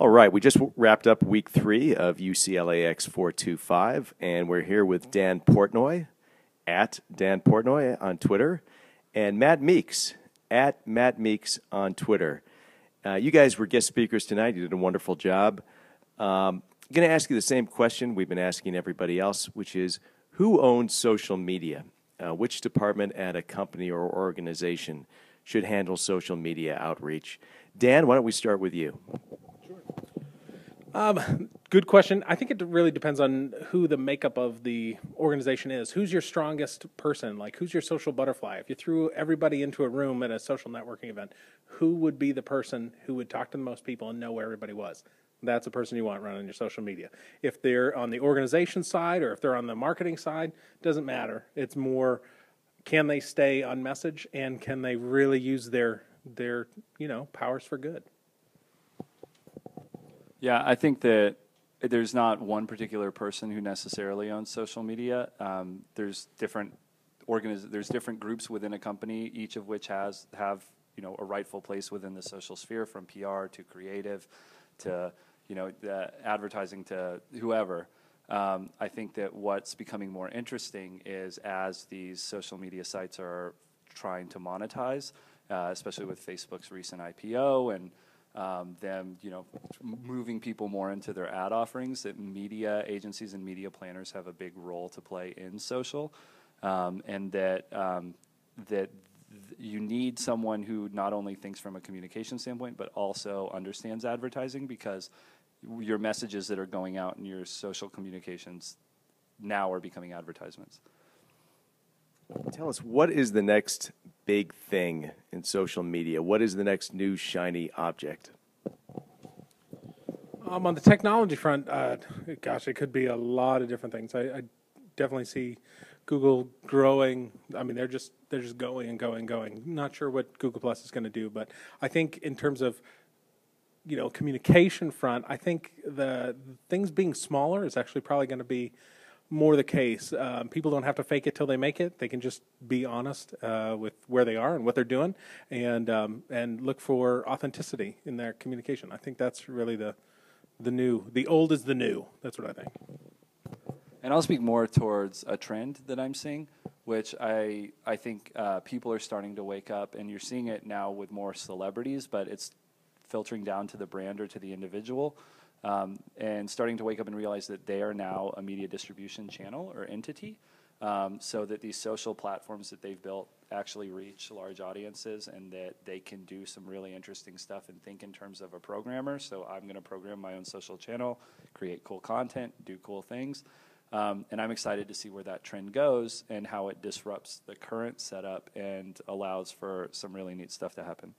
All right, we just wrapped up week 3 of UCLAX 425, and we're here with Dan Portnoy, at Dan Portnoy on Twitter, and Matt Meeks, at Matt Meeks on Twitter. You guys were guest speakers tonight. You did a wonderful job. I'm going to ask you the same question we've been asking everybody else, which is, who owns social media? Which department at a company or organization should handle social media outreach? Dan, why don't we start with you? Good question. I think it really depends on who the makeup of the organization is. Who's your strongest person? Like, who's your social butterfly? If you threw everybody into a room at a social networking event, who would be the person who would talk to the most people and know where everybody was? That's the person you want running your social media. If they're on the organization side or if they're on the marketing side, doesn't matter. It's more, can they stay on message and can they really use their powers for good? Yeah, I think that there's not one particular person who necessarily owns social media. There's different groups within a company, each of which have a rightful place within the social sphere, from PR to creative to the advertising to whoever. I think that what's becoming more interesting is as these social media sites are trying to monetize, especially with Facebook's recent IPO and them, moving people more into their ad offerings, that media agencies and media planners have a big role to play in social, and that you need someone who not only thinks from a communication standpoint, but also understands advertising, because your messages that are going out in your social communications now are becoming advertisements. Tell us, what is the next big thing in social media? What is the next new shiny object? On the technology front, it could be a lot of different things. I definitely see Google growing. I mean, they're just going and going and going. Not sure what Google Plus is going to do, but I think in terms of communication front, I think the things being smaller is actually probably going to be more the case. People don't have to fake it till they make it. They can just be honest with where they are and what they're doing, and look for authenticity in their communication. I think that's really the new. The old is the new. That's what I think. And I'll speak more towards a trend that I'm seeing, which I think people are starting to wake up, and you're seeing it now with more celebrities, but it's filtering down to the brand or to the individual. And starting to wake up and realize that they are now a media distribution channel or entity, so that these social platforms that they've built actually reach large audiences, and that they can do some really interesting stuff and think in terms of a programmer. So I'm going to program my own social channel, create cool content, do cool things. And I'm excited to see where that trend goes and how it disrupts the current setup and allows for some really neat stuff to happen.